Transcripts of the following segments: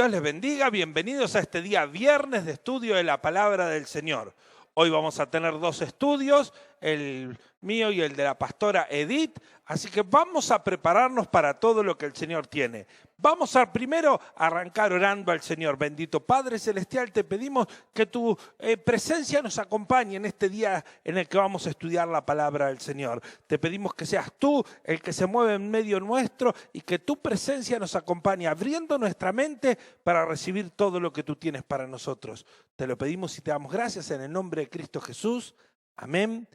Dios les bendiga, bienvenidos a este día viernes de estudio de la palabra del Señor. Hoy vamos a tener dos estudios, el mío y el de la pastora Edith, así que vamos a prepararnos para todo lo que el Señor tiene. Vamos a primero arrancar orando al Señor. Bendito Padre Celestial, te pedimos que tu presencia nos acompañe en este día en el que vamos a estudiar la palabra del Señor. Te pedimos que seas tú el que se mueve en medio nuestro y que tu presencia nos acompañe, abriendo nuestra mente para recibir todo lo que tú tienes para nosotros. Te lo pedimos y te damos gracias en el nombre de Cristo Jesús. Amén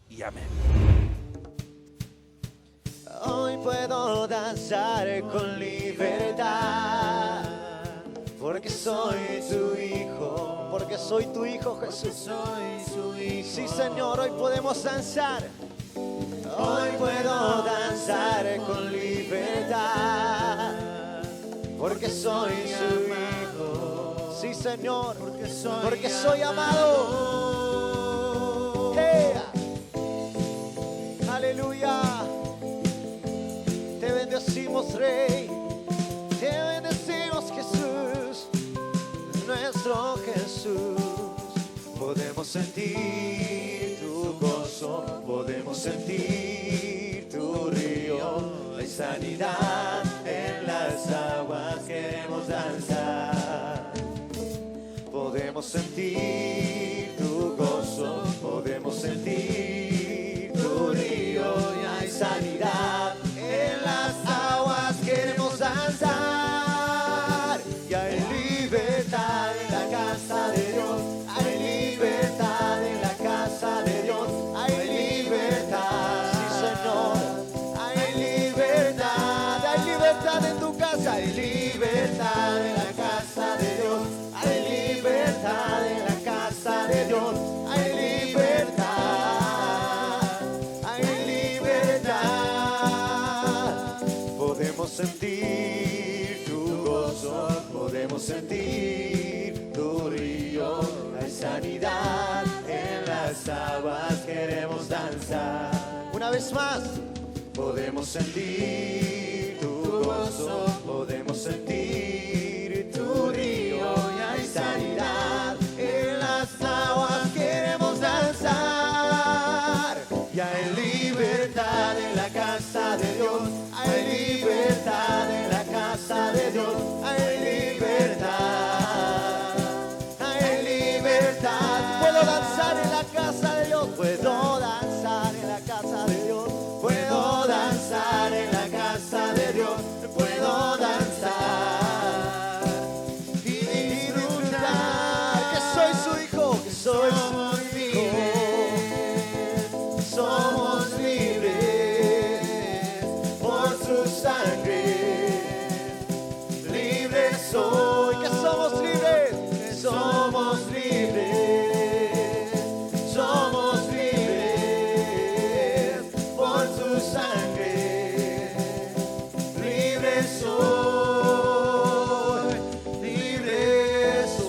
y amén. Hoy puedo danzar con libertad, porque soy tu hijo, porque soy tu hijo Jesús. Soy su hijo. Sí, Señor, hoy podemos danzar. Hoy puedo danzar con libertad, porque soy su hijo. Sí, Señor, porque soy amado. Hey. Aleluya. Te bendecimos, Rey, te bendecimos, Jesús, nuestro Jesús. Podemos sentir tu gozo, podemos sentir tu río. Hay sanidad en las aguas, queremos danzar. Podemos sentir tu gozo, podemos sentir tu río. Y hay sanidad en las aguas, queremos danzar. Y hay libertad en la casa de Dios. Hay libertad en la casa de Dios. Hay libertad, sí, Señor. Hay libertad en tu casa. Hay libertad en la casa de Dios. Hay libertad en la casa de Dios. Hay libertad. Hay libertad. Podemos sentir tu gozo, podemos sentir tu río. Hay sanidad en las aguas, queremos danzar. Una vez más, podemos sentir tu gozo, podemos sentir tu río. Y hay sanidad en las aguas, queremos danzar. Y hay libertad en la casa de Dios. Hay libertad en la casa de Dios. Hay libertad. Hay libertad. Puedo danzar en la casa de Dios. Puedo danzar en la casa de Dios. Puedo danzar en la casa de Dios. Puedo danzar y disfrutar que soy su hijo, que soy su hijo. Somos libres por su sangre. Libres soy, que somos libres, que somos libres. Somos libres por su sangre. Libre soy, libre soy.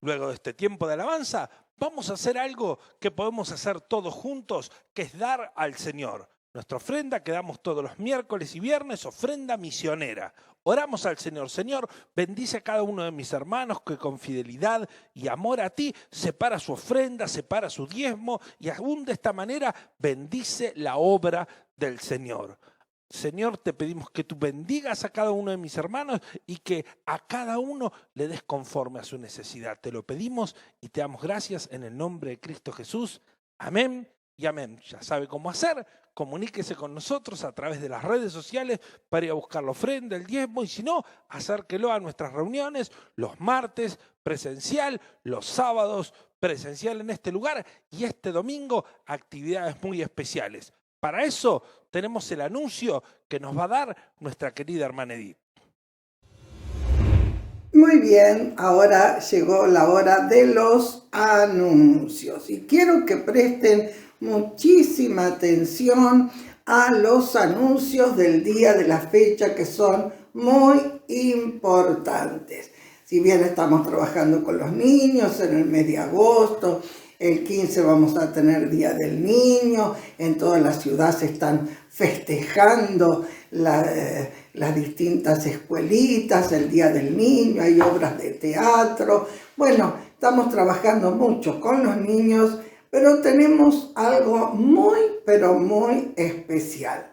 Luego de este tiempo de alabanza, vamos a hacer algo que podemos hacer todos juntos, que es dar al Señor. Nuestra ofrenda que damos todos los miércoles y viernes, ofrenda misionera. Oramos al Señor. Señor, bendice a cada uno de mis hermanos que con fidelidad y amor a ti separa su ofrenda, separa su diezmo y aún de esta manera bendice la obra del Señor. Señor, te pedimos que tú bendigas a cada uno de mis hermanos y que a cada uno le des conforme a su necesidad. Te lo pedimos y te damos gracias en el nombre de Cristo Jesús. Amén y amén. Ya sabe cómo hacer. Comuníquese con nosotros a través de las redes sociales para ir a buscar la ofrenda, el diezmo, y si no, acérquelo a nuestras reuniones los martes presencial, los sábados presencial en este lugar y este domingo actividades muy especiales. Para eso tenemos el anuncio que nos va a dar nuestra querida hermana Edith. Muy bien, ahora llegó la hora de los anuncios y quiero que presten muchísima atención a los anuncios del día de la fecha que son muy importantes. Si bien estamos trabajando con los niños en el mes de agosto, el 15 vamos a tener Día del Niño, en toda la ciudad se están festejando las distintas escuelitas, el Día del Niño, hay obras de teatro. Bueno, estamos trabajando mucho con los niños, pero tenemos algo muy, pero muy especial.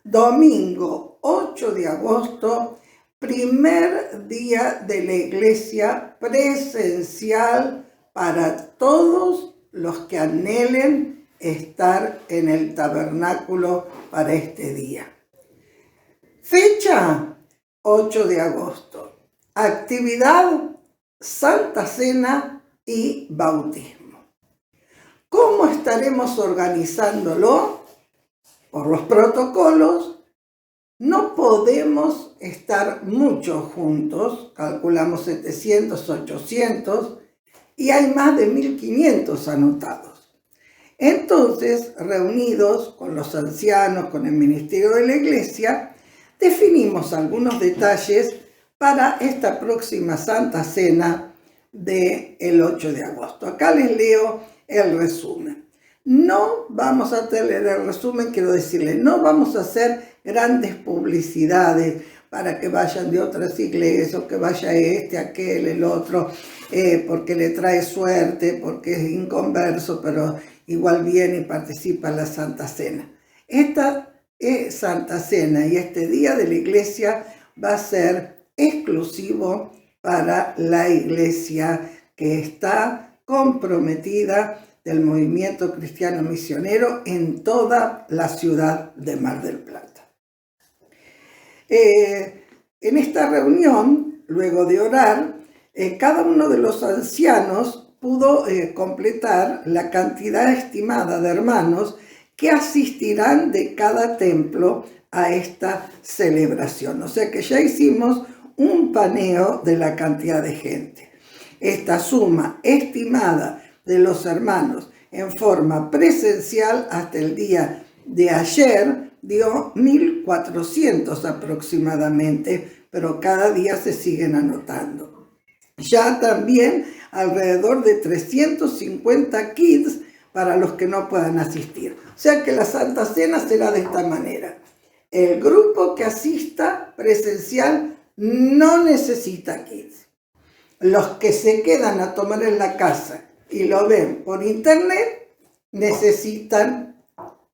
Domingo 8 de agosto, primer día de la iglesia presencial para todos los que anhelen estar en el tabernáculo para este día. Fecha 8 de agosto. Actividad Santa Cena y bautismo. ¿Cómo estaremos organizándolo? Por los protocolos. No podemos estar muchos juntos, calculamos 700, 800, y hay más de 1500 anotados. Entonces, reunidos con los ancianos, con el ministerio de la iglesia, definimos algunos detalles para esta próxima Santa Cena del 8 de agosto. Acá les leo el resumen. No vamos a tener el resumen, quiero decirles, no vamos a hacer grandes publicidades para que vayan de otras iglesias o que vaya este, aquel, el otro, porque le trae suerte, porque es inconverso, pero igual viene y participa en la Santa Cena. Esta Santa Cena y este día de la iglesia va a ser exclusivo para la iglesia que está comprometida del movimiento cristiano misionero en toda la ciudad de Mar del Plata. En esta reunión, luego de orar, cada uno de los ancianos pudo completar la cantidad estimada de hermanos que asistirán de cada templo a esta celebración. O sea que ya hicimos un paneo de la cantidad de gente. Esta suma estimada de los hermanos en forma presencial hasta el día de ayer dio 1400 aproximadamente, pero cada día se siguen anotando. Ya también alrededor de 350 kids para los que no puedan asistir. O sea que la Santa Cena será de esta manera. El grupo que asista presencial no necesita kids. Los que se quedan a tomar en la casa y lo ven por internet necesitan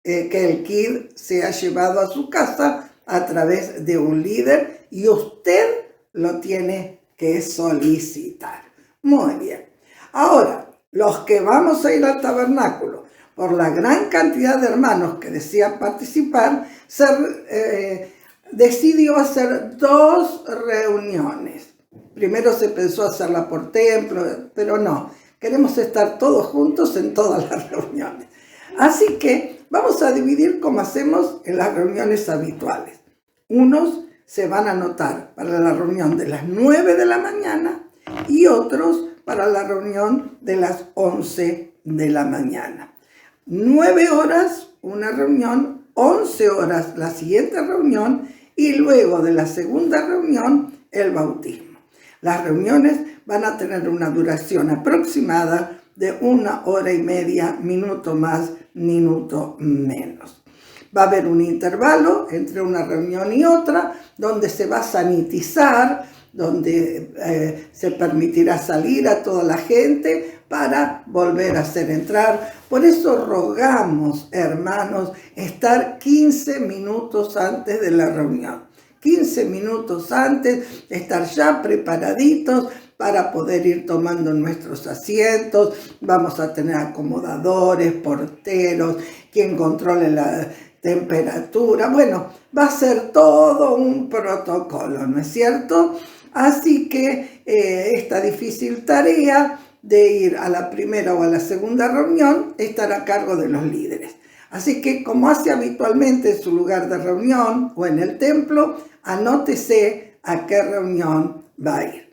que el kid sea llevado a su casa a través de un líder y usted lo tiene que solicitar. Muy bien. Ahora, los que vamos a ir al tabernáculo, por la gran cantidad de hermanos que desean participar, se decidió hacer 2 reuniones. Primero se pensó hacerla por templo, pero no. Queremos estar todos juntos en todas las reuniones. Así que vamos a dividir como hacemos en las reuniones habituales. Unos se van a anotar para la reunión de las 9 de la mañana y otros para la reunión de las 11 de la mañana. 9 horas una reunión, 11 horas la siguiente reunión y luego de la segunda reunión el bautismo. Las reuniones van a tener una duración aproximada de 1 hora y media, minuto más, minuto menos. Va a haber un intervalo entre una reunión y otra donde se va a sanitizar, donde se permitirá salir a toda la gente para volver a hacer entrar. Por eso rogamos, hermanos, estar 15 minutos antes de la reunión. 15 minutos antes, estar ya preparaditos para poder ir tomando nuestros asientos. Vamos a tener acomodadores, porteros, quien controle la temperatura. Bueno, va a ser todo un protocolo, ¿no es cierto? Así que esta difícil tarea de ir a la primera o a la segunda reunión estará a cargo de los líderes. Así que, como hace habitualmente en su lugar de reunión o en el templo, anótese a qué reunión va a ir.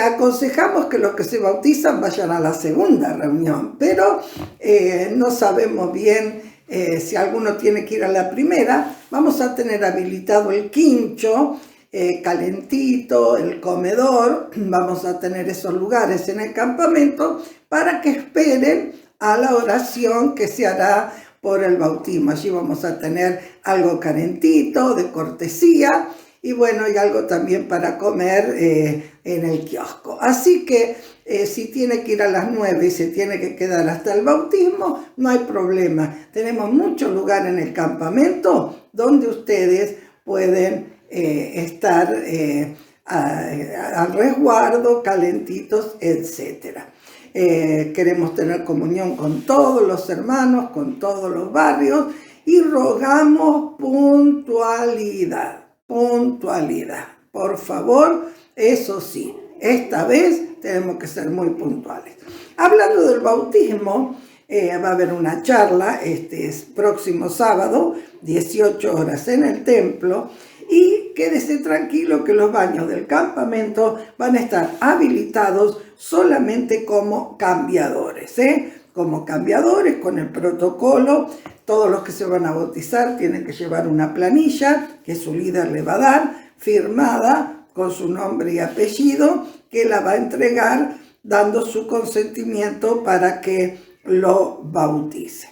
Aconsejamos que los que se bautizan vayan a la segunda reunión, pero no sabemos bien si alguno tiene que ir a la primera. Vamos a tener habilitado el quincho calentito, el comedor, vamos a tener esos lugares en el campamento para que esperen a la oración que se hará por el bautismo. Allí vamos a tener algo calentito, de cortesía, y bueno, y algo también para comer en el kiosco. Así que si tiene que ir a las 9 y se tiene que quedar hasta el bautismo, no hay problema. Tenemos mucho lugar en el campamento donde ustedes pueden estar al resguardo, calentitos, etc. Queremos tener comunión con todos los hermanos, con todos los barrios, y rogamos puntualidad, por favor, eso sí, esta vez tenemos que ser muy puntuales. Hablando del bautismo, va a haber una charla este próximo sábado, 18 horas en el templo, y quédese tranquilo que los baños del campamento van a estar habilitados solamente como cambiadores, como cambiadores con el protocolo. Todos los que se van a bautizar tienen que llevar una planilla que su líder le va a dar, firmada con su nombre y apellido, que la va a entregar dando su consentimiento para que lo bautice.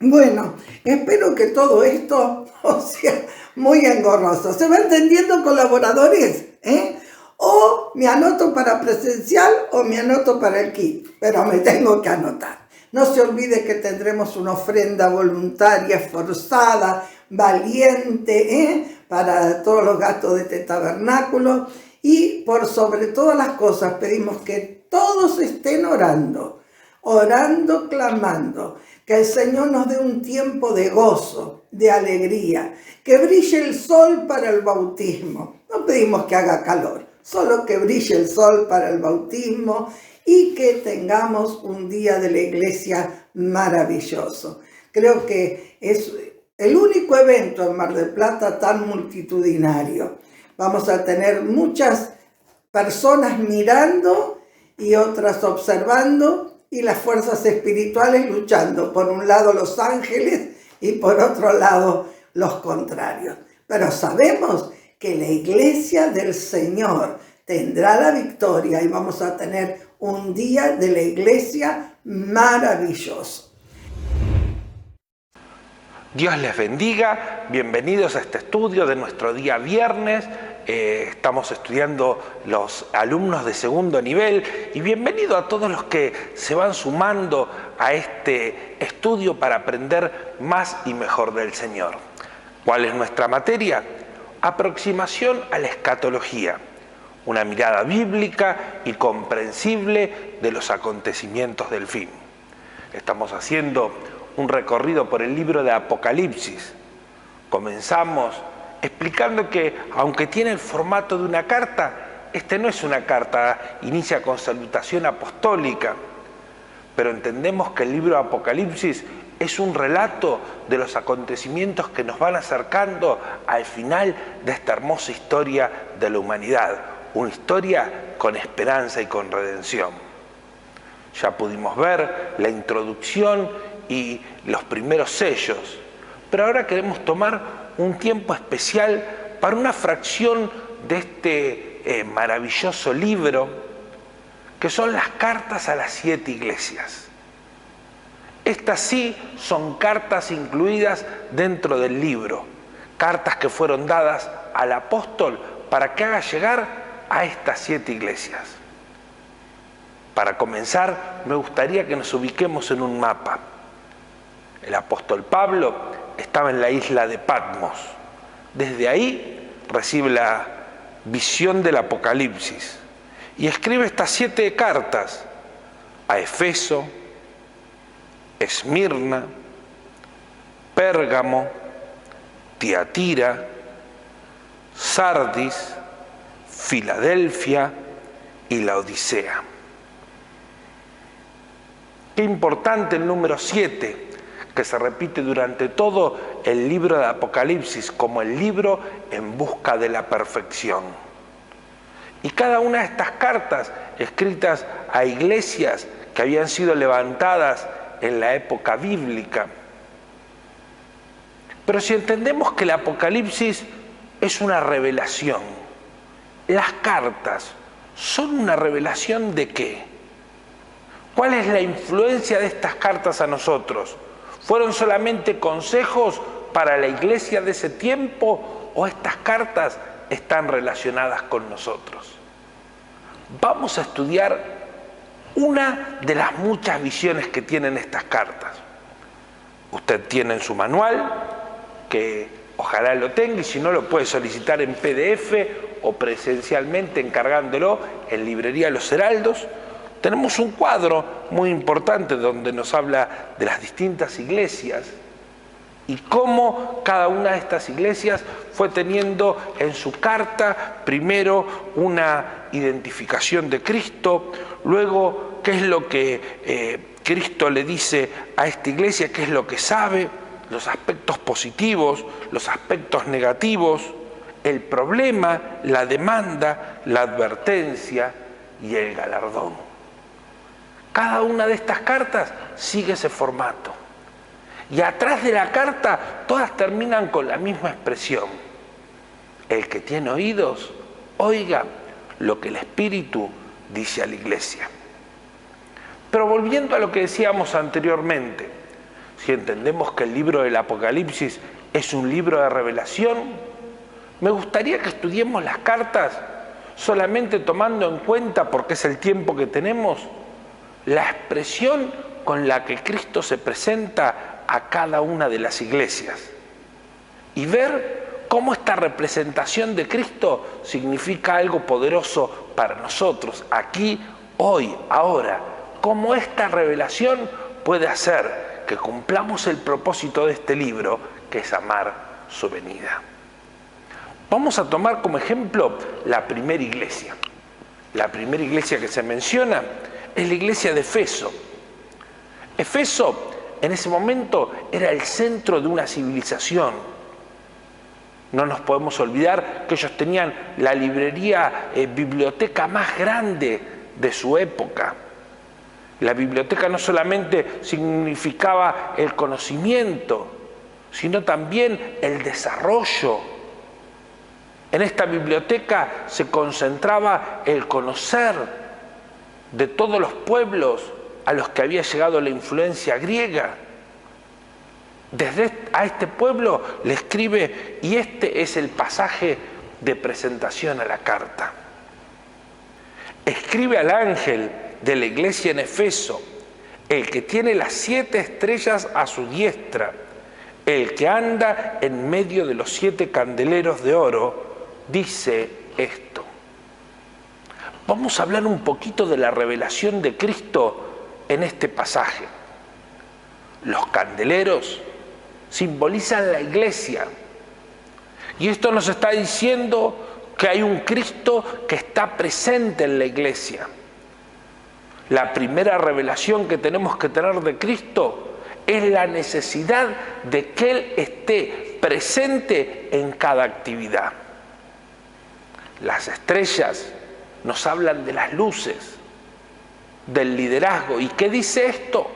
Bueno, espero que todo esto sea muy engorroso. ¿Se va entendiendo, colaboradores? O me anoto para presencial o me anoto para el kit, pero me tengo que anotar. No se olvide que tendremos una ofrenda voluntaria, esforzada, valiente, para todos los gastos de este tabernáculo. Y por sobre todas las cosas pedimos que todos estén orando, clamando, que el Señor nos dé un tiempo de gozo, de alegría, que brille el sol para el bautismo. No pedimos que haga calor, solo que brille el sol para el bautismo y que tengamos un día de la iglesia maravilloso. Creo que es el único evento en Mar del Plata tan multitudinario. Vamos a tener muchas personas mirando y otras observando, y las fuerzas espirituales luchando. Por un lado los ángeles y por otro lado los contrarios. Pero sabemos que la iglesia del Señor tendrá la victoria y vamos a tener un día de la iglesia maravilloso. Dios les bendiga, bienvenidos a este estudio de nuestro día viernes. Estamos estudiando los alumnos de segundo nivel y bienvenido a todos los que se van sumando a este estudio para aprender más y mejor del Señor. ¿Cuál es nuestra materia? Aproximación a la escatología, una mirada bíblica y comprensible de los acontecimientos del fin. Estamos haciendo un recorrido por el libro de Apocalipsis. Comenzamos explicando que, aunque tiene el formato de una carta, este no es una carta, inicia con salutación apostólica, pero entendemos que el libro de Apocalipsis es un relato de los acontecimientos que nos van acercando al final de esta hermosa historia de la humanidad, una historia con esperanza y con redención. Ya pudimos ver la introducción y los primeros sellos, pero ahora queremos tomar un tiempo especial para una fracción de este maravilloso libro, que son las cartas a las 7 iglesias. Estas sí son cartas incluidas dentro del libro, cartas que fueron dadas al apóstol para que haga llegar a estas 7 iglesias. Para comenzar, me gustaría que nos ubiquemos en un mapa. El apóstol Pablo estaba en la isla de Patmos. Desde ahí recibe la visión del Apocalipsis y escribe estas 7 cartas a Efeso, Esmirna, Pérgamo, Tiatira, Sardis, Filadelfia y la Odisea. Qué importante el número 7, que se repite durante todo el libro de Apocalipsis como el libro en busca de la perfección. Y cada una de estas cartas escritas a iglesias que habían sido levantadas en la época bíblica. Pero si entendemos que el Apocalipsis es una revelación. Las cartas son una revelación ¿de qué? ¿Cuál es la influencia de estas cartas a nosotros? ¿Fueron solamente consejos para la iglesia de ese tiempo o estas cartas están relacionadas con nosotros? Vamos a estudiar una de las muchas visiones que tienen estas cartas. Usted tiene en su manual, que ojalá lo tenga, y si no lo puede solicitar en PDF o presencialmente encargándolo en Librería Los Heraldos. Tenemos un cuadro muy importante donde nos habla de las distintas iglesias y cómo cada una de estas iglesias fue teniendo en su carta primero una identificación de Cristo, luego qué es lo que Cristo le dice a esta iglesia, qué es lo que sabe, los aspectos positivos, los aspectos negativos, el problema, la demanda, la advertencia y el galardón. Cada una de estas cartas sigue ese formato. Y atrás de la carta todas terminan con la misma expresión. El que tiene oídos, oiga lo que el Espíritu dice a la iglesia. Pero volviendo a lo que decíamos anteriormente, si entendemos que el libro del Apocalipsis es un libro de revelación, me gustaría que estudiemos las cartas solamente tomando en cuenta, porque es el tiempo que tenemos, la expresión con la que Cristo se presenta a cada una de las iglesias y ver cómo esta representación de Cristo significa algo poderoso para nosotros, aquí, hoy, ahora, cómo esta revelación puede hacer que cumplamos el propósito de este libro, que es amar su venida. Vamos a tomar como ejemplo la primera iglesia. La primera iglesia que se menciona es la iglesia de Efeso. Efeso en ese momento era el centro de una civilización. No nos podemos olvidar que ellos tenían la biblioteca más grande de su época. La biblioteca no solamente significaba el conocimiento, sino también el desarrollo. En esta biblioteca se concentraba el conocer de todos los pueblos a los que había llegado la influencia griega. Desde a este pueblo le escribe, y este es el pasaje de presentación a la carta. Escribe al ángel de la iglesia en Efeso, el que tiene las 7 estrellas a su diestra, el que anda en medio de los 7 candeleros de oro, dice esto. Vamos a hablar un poquito de la revelación de Cristo en este pasaje. Los candeleros simbolizan la iglesia. Y esto nos está diciendo que hay un Cristo que está presente en la iglesia. La primera revelación que tenemos que tener de Cristo es la necesidad de que Él esté presente en cada actividad. Las estrellas nos hablan de las luces, del liderazgo. ¿Y qué dice esto?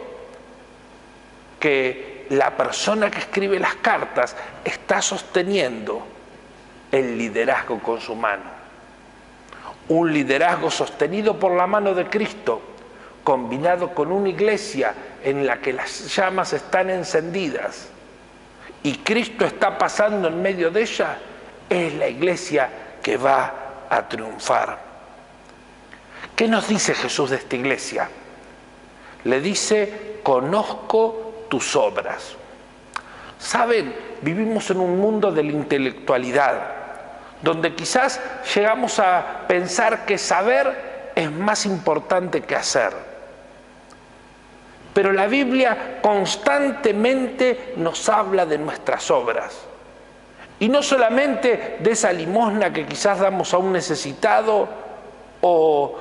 Que la persona que escribe las cartas está sosteniendo el liderazgo con su mano. Un liderazgo sostenido por la mano de Cristo, combinado con una iglesia en la que las llamas están encendidas y Cristo está pasando en medio de ella, es la iglesia que va a triunfar. ¿Qué nos dice Jesús de esta iglesia? Le dice, conozco tus obras. Saben, vivimos en un mundo de la intelectualidad, donde quizás llegamos a pensar que saber es más importante que hacer. Pero la Biblia constantemente nos habla de nuestras obras. Y no solamente de esa limosna que quizás damos a un necesitado o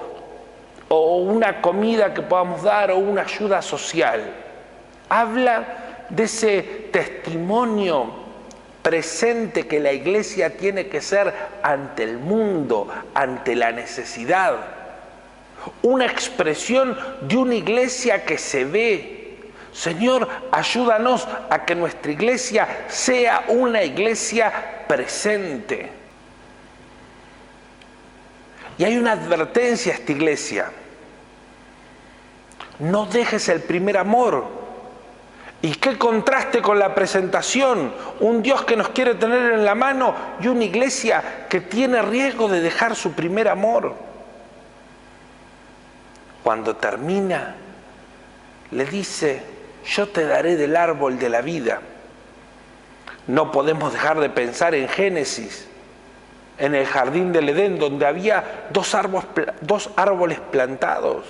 una comida que podamos dar o una ayuda social. Habla de ese testimonio presente que la iglesia tiene que ser ante el mundo, ante la necesidad. Una expresión de una iglesia que se ve, Señor, ayúdanos a que nuestra iglesia sea una iglesia presente. Y hay una advertencia a esta iglesia. No dejes el primer amor. Y qué contraste con la presentación. Un Dios que nos quiere tener en la mano y una iglesia que tiene riesgo de dejar su primer amor. Cuando termina, le dice: yo te daré del árbol de la vida. No podemos dejar de pensar en Génesis, en el jardín del Edén, donde había dos árboles plantados.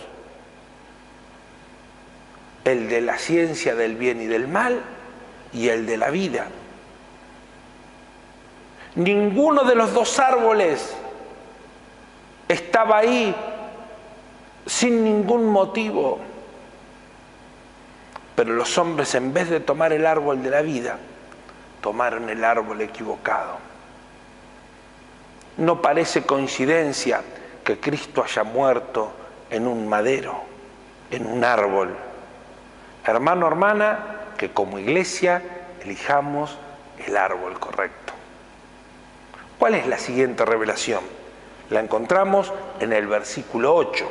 El de la ciencia del bien y del mal y el de la vida. Ninguno de los dos árboles estaba ahí sin ningún motivo. Pero los hombres, en vez de tomar el árbol de la vida, tomaron el árbol equivocado. No parece coincidencia que Cristo haya muerto en un madero, en un árbol. Hermano, hermana, que como iglesia elijamos el árbol correcto. ¿Cuál es la siguiente revelación? La encontramos en el versículo 8.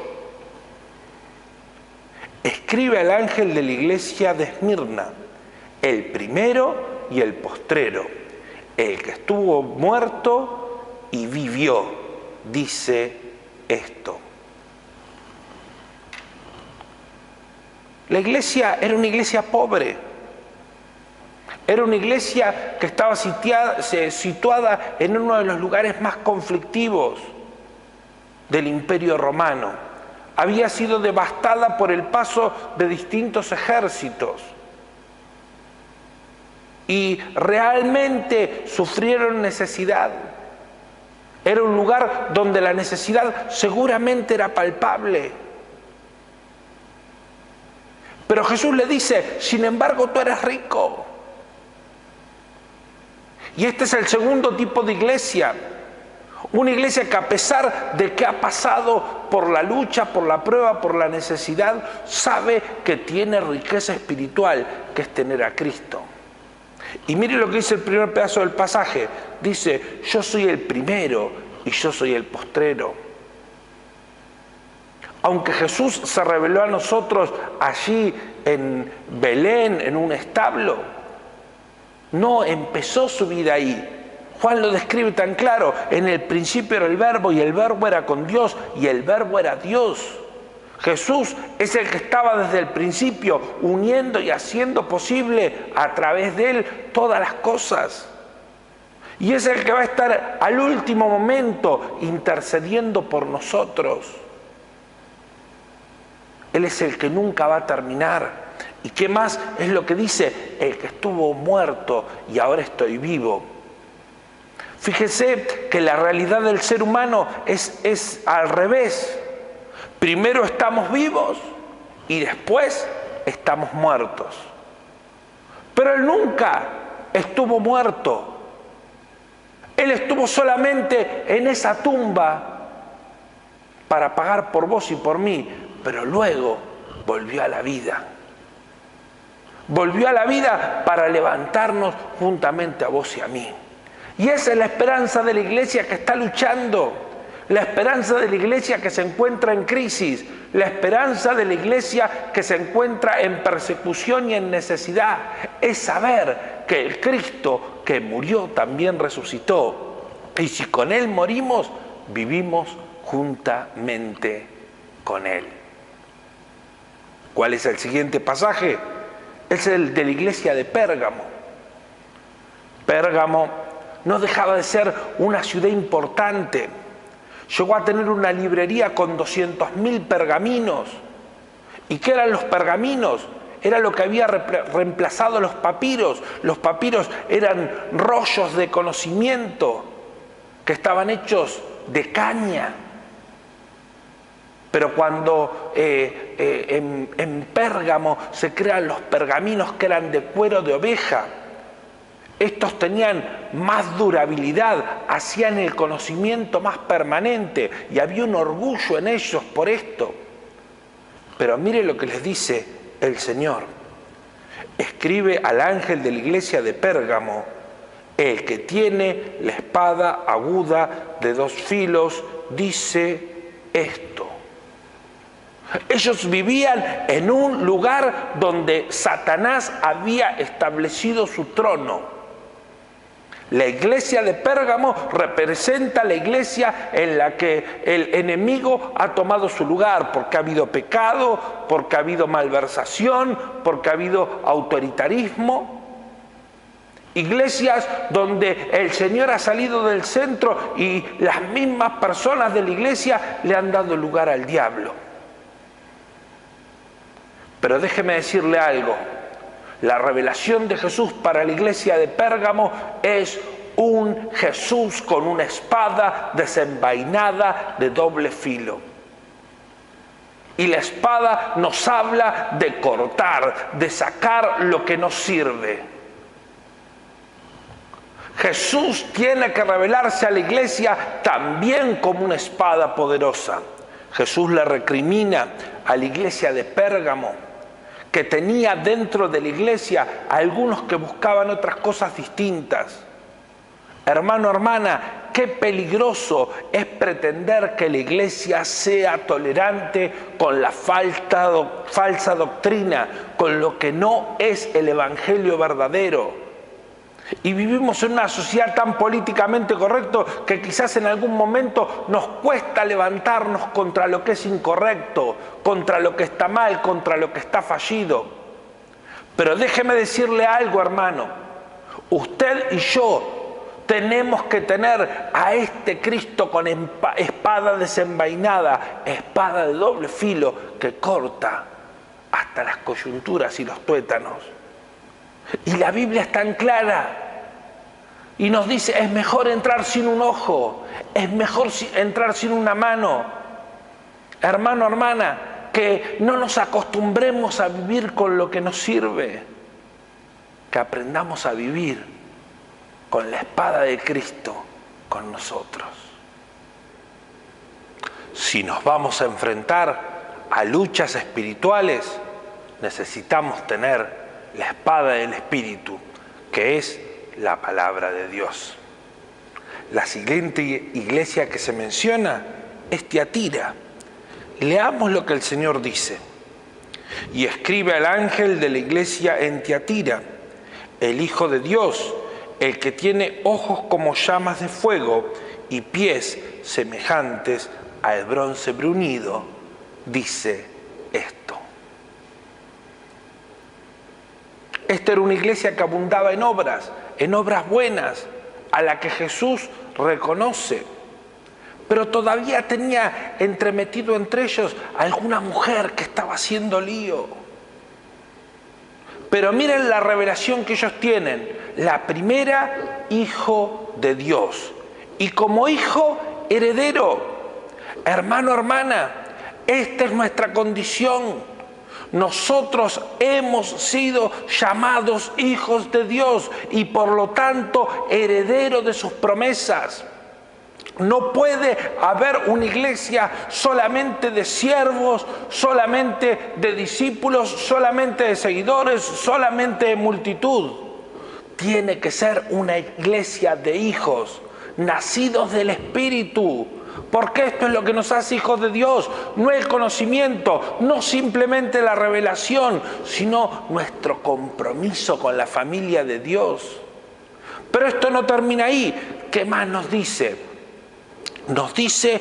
Escribe al ángel de la iglesia de Esmirna, el primero y el postrero, el que estuvo muerto y vivió, dice esto. La iglesia era una iglesia pobre. Era una iglesia que estaba situada en uno de los lugares más conflictivos del Imperio Romano. Había sido devastada por el paso de distintos ejércitos. Y realmente sufrieron necesidad. Era un lugar donde la necesidad seguramente era palpable. Pero Jesús le dice: sin embargo, tú eres rico. Y este es el segundo tipo de iglesia. Una iglesia que, a pesar de que ha pasado por la lucha, por la prueba, por la necesidad, sabe que tiene riqueza espiritual, que es tener a Cristo. Y mire lo que dice el primer pedazo del pasaje. Dice: yo soy el primero y yo soy el postrero. Aunque Jesús se reveló a nosotros allí en Belén, en un establo, no empezó su vida ahí. Juan lo describe tan claro: en el principio era el Verbo y el Verbo era con Dios y el Verbo era Dios. Jesús es el que estaba desde el principio uniendo y haciendo posible a través de él todas las cosas. Y es el que va a estar al último momento intercediendo por nosotros. Él es el que nunca va a terminar. ¿Y qué más es lo que dice? El que estuvo muerto y ahora estoy vivo. Fíjese que la realidad del ser humano es al revés. Primero estamos vivos y después estamos muertos. Pero Él nunca estuvo muerto. Él estuvo solamente en esa tumba para pagar por vos y por mí, pero luego volvió a la vida. Volvió a la vida para levantarnos juntamente a vos y a mí. Y esa es la esperanza de la iglesia que está luchando, la esperanza de la iglesia que se encuentra en crisis, la esperanza de la iglesia que se encuentra en persecución y en necesidad. Es saber que el Cristo que murió también resucitó. Y si con Él morimos, vivimos juntamente con Él. ¿Cuál es el siguiente pasaje? Es el de la iglesia de Pérgamo. Pérgamo no dejaba de ser una ciudad importante. Llegó a tener una librería con 200.000 pergaminos. ¿Y qué eran los pergaminos? Era lo que había reemplazado los papiros. Los papiros eran rollos de conocimiento que estaban hechos de caña. Pero cuando en Pérgamo se crean los pergaminos que eran de cuero de oveja, estos tenían más durabilidad, hacían el conocimiento más permanente y había un orgullo en ellos por esto. Pero mire lo que les dice el Señor. escribe al ángel de la iglesia de Pérgamo, el que tiene la espada aguda de 2 filos, dice esto. Ellos vivían en un lugar donde Satanás había establecido su trono. La iglesia de Pérgamo representa la iglesia en la que el enemigo ha tomado su lugar, porque ha habido pecado, porque ha habido malversación, porque ha habido autoritarismo. Iglesias donde el Señor ha salido del centro y las mismas personas de la iglesia le han dado lugar al diablo. Pero déjeme decirle algo. La revelación de Jesús para la iglesia de Pérgamo es un Jesús con una espada desenvainada de doble filo. Y la espada nos habla de cortar, de sacar lo que nos sirve. Jesús tiene que revelarse a la iglesia también como una espada poderosa. Jesús le recrimina a la iglesia de Pérgamo que tenía dentro de la iglesia a algunos que buscaban otras cosas distintas. Hermano, hermana, qué peligroso es pretender que la iglesia sea tolerante con la falsa doctrina, con lo que no es el evangelio verdadero. Y vivimos en una sociedad tan políticamente correcta que quizás en algún momento nos cuesta levantarnos contra lo que es incorrecto, contra lo que está mal, contra lo que está fallido. Pero déjeme decirle algo, hermano. Usted y yo tenemos que tener a este Cristo con espada desenvainada, espada de doble filo que corta hasta las coyunturas y los tuétanos. Y la Biblia es tan clara y nos dice, es mejor entrar sin un ojo, es mejor entrar sin una mano. Hermano, hermana, que no nos acostumbremos a vivir con lo que nos sirve, que aprendamos a vivir con la espada de Cristo con nosotros. Si nos vamos a enfrentar a luchas espirituales, necesitamos tener la espada del Espíritu, que es la palabra de Dios. La siguiente iglesia que se menciona es Tiatira. Leamos lo que el Señor dice. Y escribe al ángel de la iglesia en Tiatira, el Hijo de Dios, el que tiene ojos como llamas de fuego y pies semejantes al bronce bruñido, dice esto. Esta era una iglesia que abundaba en obras buenas, a la que Jesús reconoce. Pero todavía tenía entremetido entre ellos alguna mujer que estaba haciendo lío. Pero miren la revelación que ellos tienen. La primera, hijo de Dios. Y como hijo, heredero. Hermano, hermana, esta es nuestra condición. Nosotros hemos sido llamados hijos de Dios y por lo tanto herederos de sus promesas. No puede haber una iglesia solamente de siervos, solamente de discípulos, solamente de seguidores, solamente de multitud. Tiene que ser una iglesia de hijos, nacidos del Espíritu. Porque esto es lo que nos hace hijos de Dios, no el conocimiento, no simplemente la revelación, sino nuestro compromiso con la familia de Dios. Pero esto no termina ahí. ¿Qué más nos dice? Nos dice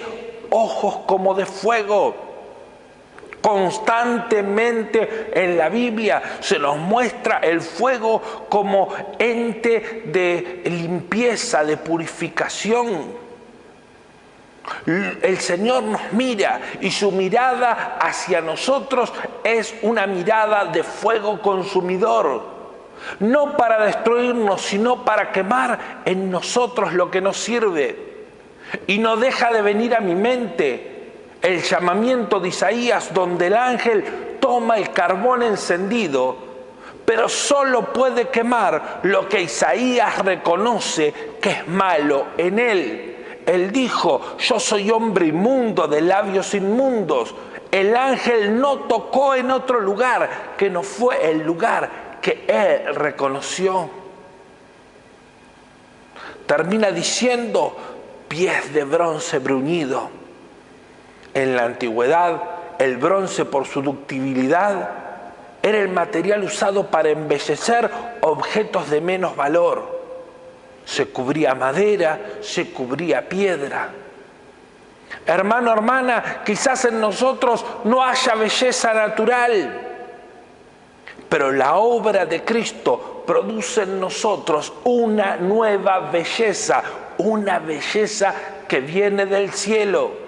ojos como de fuego. Constantemente en la Biblia se nos muestra el fuego como ente de limpieza, de purificación. El Señor nos mira y su mirada hacia nosotros es una mirada de fuego consumidor. No para destruirnos, sino para quemar en nosotros lo que nos sirve. Y no deja de venir a mi mente el llamamiento de Isaías, donde el ángel toma el carbón encendido, pero solo puede quemar lo que Isaías reconoce que es malo en él. Él dijo, yo soy hombre inmundo, de labios inmundos. El ángel no tocó en otro lugar que no fue el lugar que él reconoció. Termina diciendo pies de bronce bruñido. En la antigüedad, el bronce, por su ductibilidad, era el material usado para embellecer objetos de menos valor. Se cubría madera, se cubría piedra. Hermano, hermana, quizás en nosotros no haya belleza natural, pero la obra de Cristo produce en nosotros una nueva belleza, una belleza que viene del cielo.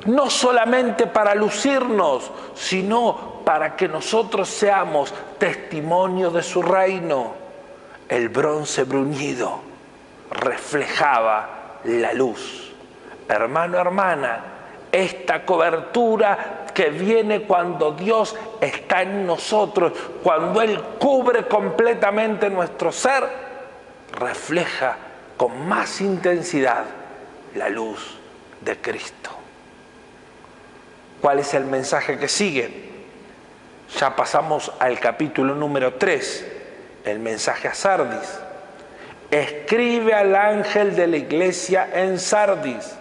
No solamente para lucirnos, sino para que nosotros seamos testimonio de su reino. El bronce bruñido reflejaba la luz. Hermano, hermana, esta cobertura que viene cuando Dios está en nosotros, cuando Él cubre completamente nuestro ser, refleja con más intensidad la luz de Cristo. ¿Cuál es el mensaje que sigue? Ya pasamos al capítulo número 3, el mensaje a Sardis. Escribe al ángel de la iglesia en Sardis,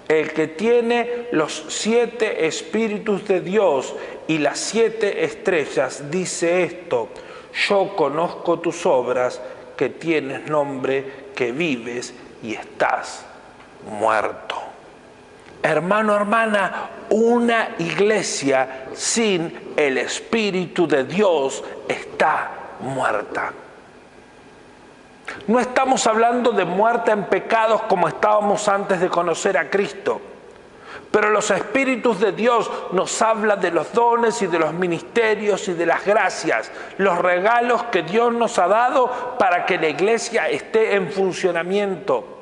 el que tiene los 7 espíritus de Dios y las 7 estrellas, dice esto: yo conozco tus obras, que tienes nombre, que vives y estás muerto. Hermano, hermana, una iglesia sin el Espíritu de Dios está muerta. No estamos hablando de muerte en pecados como estábamos antes de conocer a Cristo. Pero los espíritus de Dios nos hablan de los dones y de los ministerios y de las gracias, los regalos que Dios nos ha dado para que la iglesia esté en funcionamiento.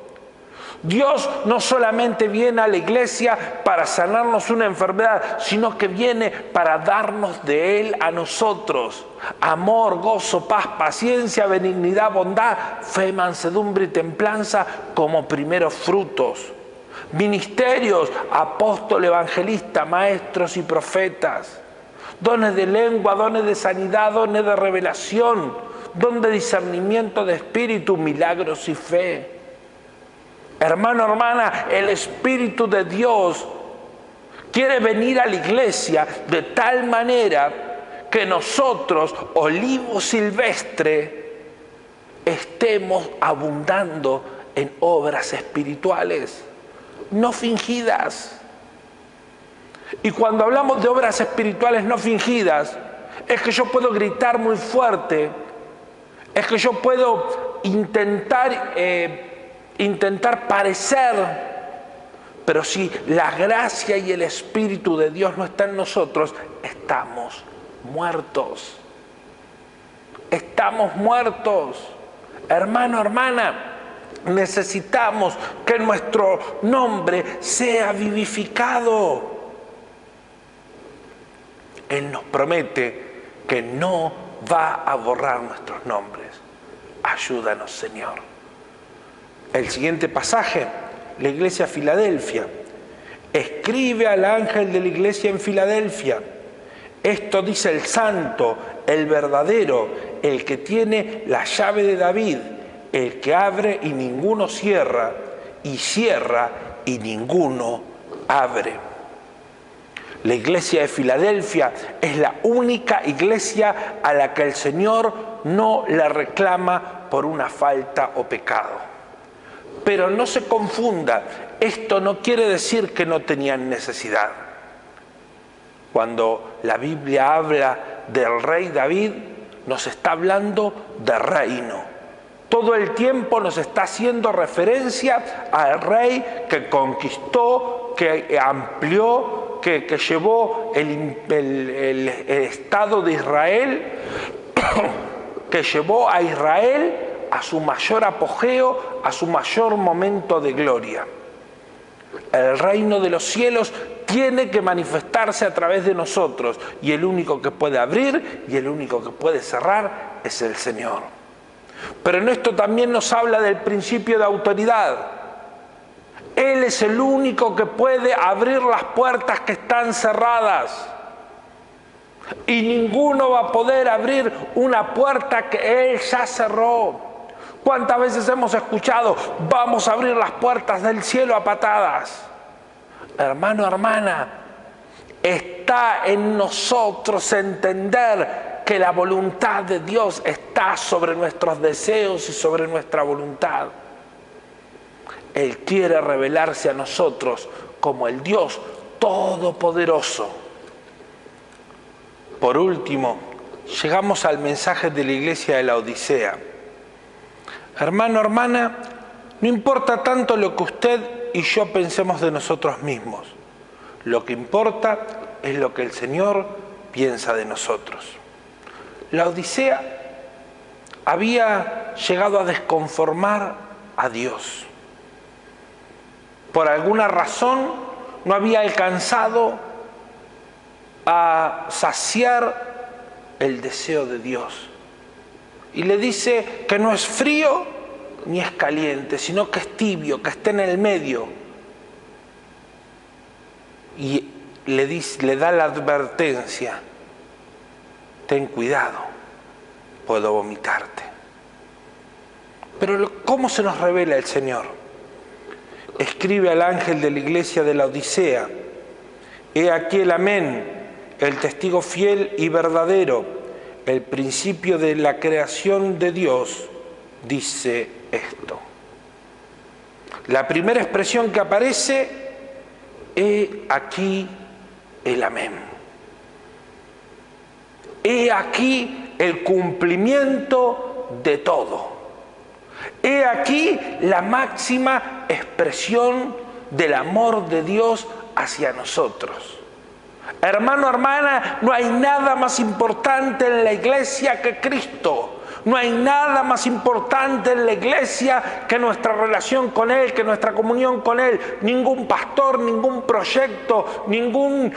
Dios no solamente viene a la iglesia para sanarnos una enfermedad, sino que viene para darnos de Él a nosotros. Amor, gozo, paz, paciencia, benignidad, bondad, fe, mansedumbre y templanza como primeros frutos. Ministerios, apóstol, evangelista, maestros y profetas. Dones de lengua, dones de sanidad, dones de revelación, don de discernimiento de espíritu, milagros y fe. Hermano, hermana, el Espíritu de Dios quiere venir a la iglesia de tal manera que nosotros, olivo silvestre, estemos abundando en obras espirituales, no fingidas. Y cuando hablamos de obras espirituales no fingidas, es que yo puedo gritar muy fuerte, es que yo puedo intentar parecer, pero si la gracia y el Espíritu de Dios no están en nosotros, estamos muertos. Estamos muertos. Hermano, hermana, necesitamos que nuestro nombre sea vivificado. Él nos promete que no va a borrar nuestros nombres. Ayúdanos, Señor. El siguiente pasaje, la iglesia a Filadelfia. Escribe al ángel de la iglesia en Filadelfia. Esto dice el santo, el verdadero, el que tiene la llave de David, el que abre y ninguno cierra, y cierra y ninguno abre. La iglesia de Filadelfia es la única iglesia a la que el Señor no la reclama por una falta o pecado. Pero no se confunda, esto no quiere decir que no tenían necesidad. Cuando la Biblia habla del rey David, nos está hablando de reino. Todo el tiempo nos está haciendo referencia al rey que conquistó, que amplió, que llevó el Estado de Israel, que llevó a Israel a su mayor apogeo, a su mayor momento de gloria. El reino de los cielos tiene que manifestarse a través de nosotros, y el único que puede abrir y el único que puede cerrar es el Señor. Pero en esto también nos habla del principio de autoridad. Él es el único que puede abrir las puertas que están cerradas. Y ninguno va a poder abrir una puerta que Él ya cerró. ¿Cuántas veces hemos escuchado, vamos a abrir las puertas del cielo a patadas? Hermano, hermana, está en nosotros entender que la voluntad de Dios está sobre nuestros deseos y sobre nuestra voluntad. Él quiere revelarse a nosotros como el Dios Todopoderoso. Por último, llegamos al mensaje de la iglesia de la Odisea. Hermano, hermana, no importa tanto lo que usted y yo pensemos de nosotros mismos. Lo que importa es lo que el Señor piensa de nosotros. La Odisea había llegado a desconformar a Dios. Por alguna razón no había alcanzado a saciar el deseo de Dios. Y le dice que no es frío ni es caliente, sino que es tibio, que está en el medio. Y le da la advertencia: ten cuidado, puedo vomitarte. Pero ¿cómo se nos revela el Señor? Escribe al ángel de la iglesia de la Odisea: he aquí el amén, el testigo fiel y verdadero, el principio de la creación de Dios, dice esto. La primera expresión que aparece: he aquí el amén. He aquí el cumplimiento de todo. He aquí la máxima expresión del amor de Dios hacia nosotros. Hermano, hermana, no hay nada más importante en la iglesia que Cristo. No hay nada más importante en la iglesia que nuestra relación con Él, que nuestra comunión con Él. Ningún pastor, ningún proyecto, ningún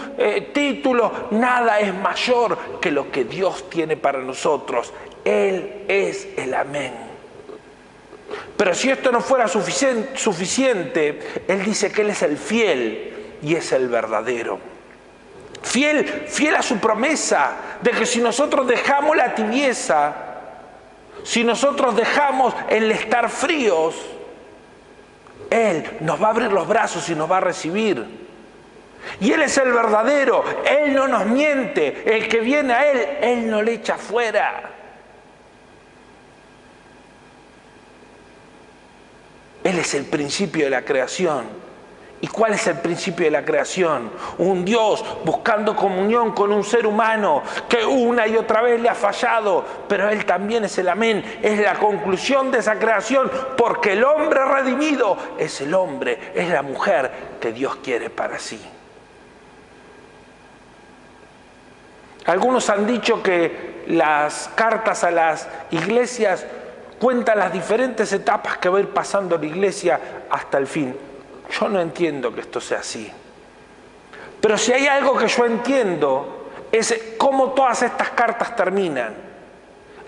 título, nada es mayor que lo que Dios tiene para nosotros. Él es el amén. Pero si esto no fuera suficiente, Él dice que Él es el fiel y es el verdadero. Fiel a su promesa de que si nosotros dejamos la tibieza, si nosotros dejamos el estar fríos, Él nos va a abrir los brazos y nos va a recibir. Y Él es el verdadero, Él no nos miente, el que viene a Él no le echa fuera. Él es el principio de la creación. ¿Y cuál es el principio de la creación? Un Dios buscando comunión con un ser humano que una y otra vez le ha fallado, pero Él también es el amén, es la conclusión de esa creación, porque el hombre redimido es el hombre, es la mujer que Dios quiere para sí. Algunos han dicho que las cartas a las iglesias cuentan las diferentes etapas que va a ir pasando la iglesia hasta el fin. Yo no entiendo que esto sea así. Pero si hay algo que yo entiendo es cómo todas estas cartas terminan.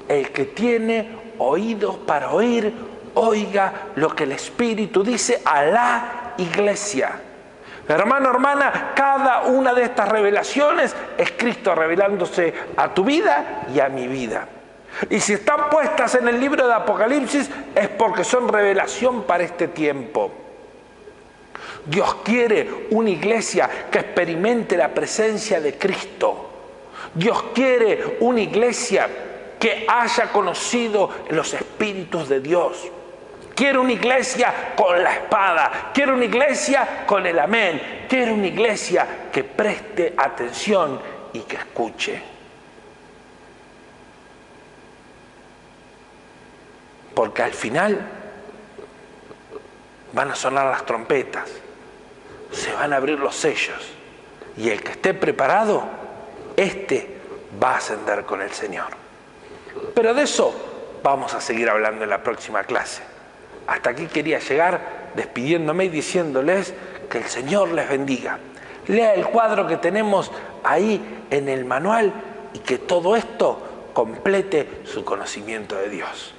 El que tiene oídos para oír, oiga lo que el Espíritu dice a la iglesia. Hermano, hermana, cada una de estas revelaciones es Cristo revelándose a tu vida y a mi vida. Y si están puestas en el libro de Apocalipsis es porque son revelación para este tiempo. Dios quiere una iglesia que experimente la presencia de Cristo. Dios quiere una iglesia que haya conocido los espíritus de Dios. Quiere una iglesia con la espada. Quiere una iglesia con el amén. Quiere una iglesia que preste atención y que escuche. Porque al final van a sonar las trompetas. Se van a abrir los sellos y el que esté preparado, va a ascender con el Señor. Pero de eso vamos a seguir hablando en la próxima clase. Hasta aquí quería llegar despidiéndome y diciéndoles que el Señor les bendiga. Lea el cuadro que tenemos ahí en el manual y que todo esto complete su conocimiento de Dios.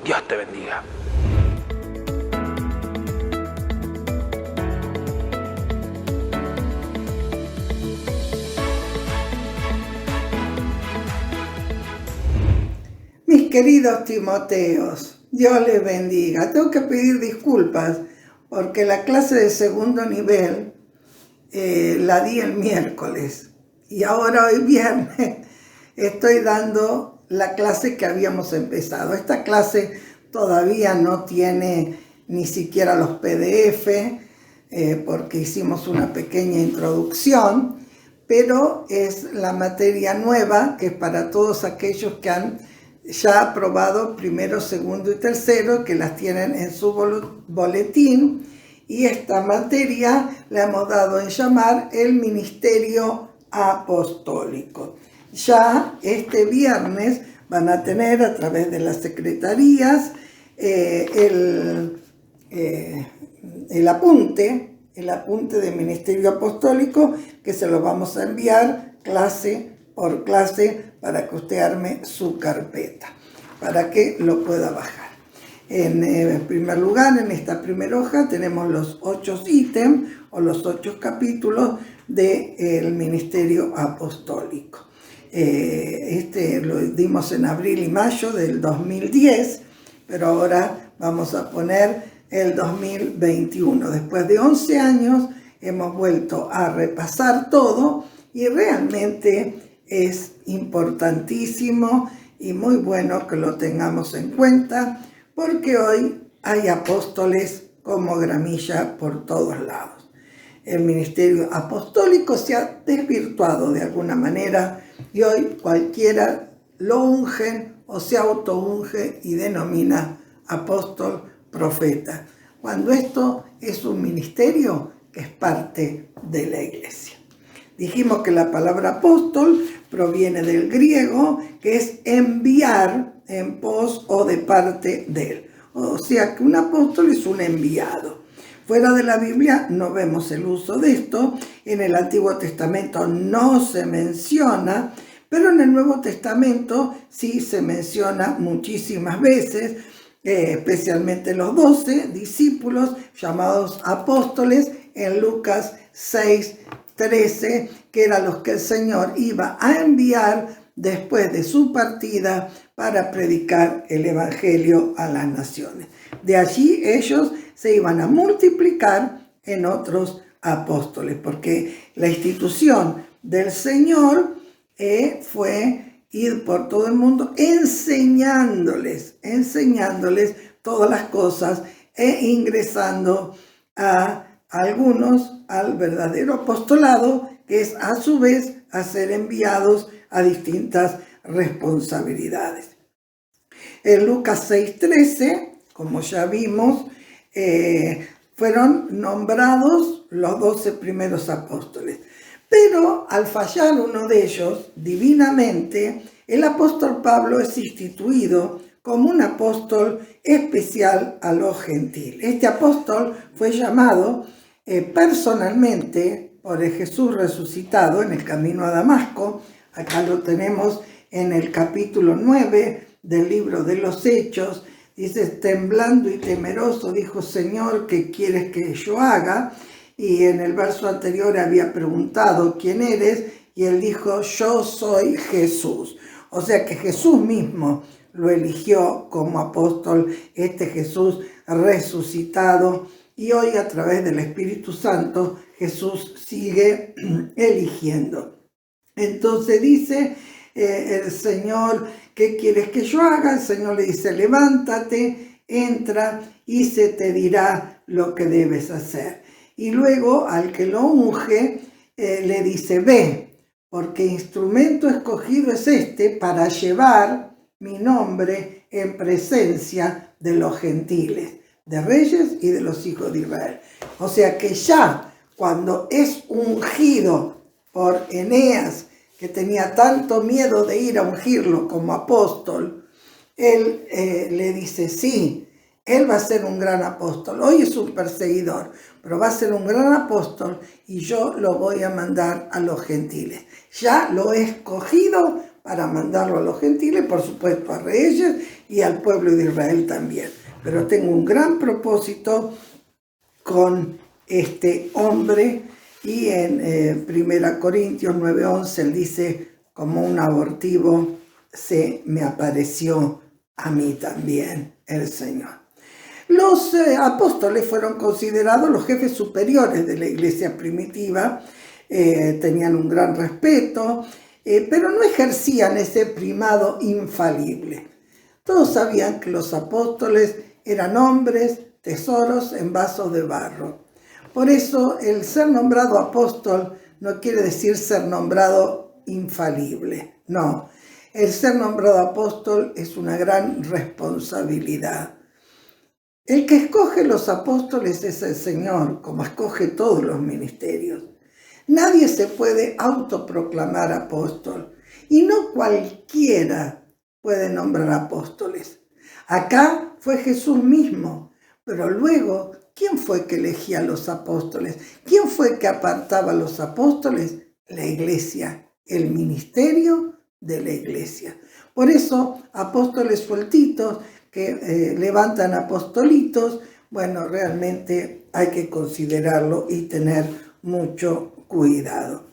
Dios te bendiga. Mis queridos Timoteos, Dios les bendiga. Tengo que pedir disculpas porque la clase de segundo nivel la di el miércoles y ahora hoy viernes estoy dando la clase que habíamos empezado. Esta clase todavía no tiene ni siquiera los PDF porque hicimos una pequeña introducción, pero es la materia nueva que es para todos aquellos que han ya aprobado primero, segundo y tercero, que las tienen en su boletín, y esta materia la hemos dado en llamar el ministerio apostólico. Ya este viernes van a tener a través de las secretarías el apunte de ministerio apostólico, que se lo vamos a enviar clase por clase para que usted arme su carpeta, para que lo pueda bajar. En primer lugar, en esta primera hoja tenemos los 8 ítems o los 8 capítulos del ministerio apostólico. Lo dimos en abril y mayo del 2010, pero ahora vamos a poner el 2021. Después de 11 años hemos vuelto a repasar todo y realmente es importantísimo y muy bueno que lo tengamos en cuenta, porque hoy hay apóstoles como gramilla por todos lados. El ministerio apostólico se ha desvirtuado de alguna manera y hoy cualquiera lo unge o se autounge y denomina apóstol, profeta, cuando esto es un ministerio que es parte de la iglesia. Dijimos que la palabra apóstol proviene del griego, que es enviar en pos o de parte de él. O sea que un apóstol es un enviado. Fuera de la Biblia no vemos el uso de esto. En el Antiguo Testamento no se menciona, pero en el Nuevo Testamento sí se menciona muchísimas veces, especialmente los 12 discípulos llamados apóstoles en Lucas 6:13, que eran los que el Señor iba a enviar después de su partida para predicar el Evangelio a las naciones. De allí ellos se iban a multiplicar en otros apóstoles, porque la institución del Señor fue ir por todo el mundo enseñándoles todas las cosas e ingresando a algunos al verdadero apostolado, que es a su vez a ser enviados a distintas responsabilidades. En Lucas 6:13, como ya vimos, fueron nombrados los 12 primeros apóstoles. Pero al fallar uno de ellos, divinamente, el apóstol Pablo es instituido como un apóstol especial a los gentiles. Este apóstol fue llamado personalmente por el Jesús resucitado en el camino a Damasco. Acá lo tenemos en el capítulo 9 del libro de los Hechos. Dice: temblando y temeroso, dijo: Señor, ¿qué quieres que yo haga? Y en el verso anterior había preguntado: ¿quién eres? Y él dijo: yo soy Jesús. O sea que Jesús mismo lo eligió como apóstol, este Jesús resucitado. Y hoy, a través del Espíritu Santo, Jesús sigue eligiendo. Entonces dice el Señor: ¿qué quieres que yo haga? El Señor le dice: levántate, entra y se te dirá lo que debes hacer. Y luego al que lo unge le dice: ve, porque instrumento escogido es este para llevar mi nombre en presencia de los gentiles, de reyes y de los hijos de Israel. O sea que ya cuando es ungido por Eneas, que tenía tanto miedo de ir a ungirlo como apóstol, él le dice: sí, él va a ser un gran apóstol. Hoy es un perseguidor, pero va a ser un gran apóstol y yo lo voy a mandar a los gentiles. Ya lo he escogido para mandarlo a los gentiles, por supuesto a reyes y al pueblo de Israel también. Pero tengo un gran propósito con este hombre, y en 1 Corintios 9:11 él dice como un abortivo: se me apareció a mí también el Señor. Los apóstoles fueron considerados los jefes superiores de la iglesia primitiva, tenían un gran respeto, pero no ejercían ese primado infalible. Todos sabían que los apóstoles eran hombres, tesoros en vasos de barro. Por eso el ser nombrado apóstol no quiere decir ser nombrado infalible, no. El ser nombrado apóstol es una gran responsabilidad. El que escoge los apóstoles es el Señor, como escoge todos los ministerios. Nadie se puede autoproclamar apóstol y no cualquiera puede nombrar apóstoles. Acá fue Jesús mismo, pero luego, ¿quién fue que elegía a los apóstoles? ¿Quién fue que apartaba a los apóstoles? La iglesia, el ministerio de la iglesia. Por eso, apóstoles sueltitos que levantan apostolitos, bueno, realmente hay que considerarlo y tener mucho cuidado.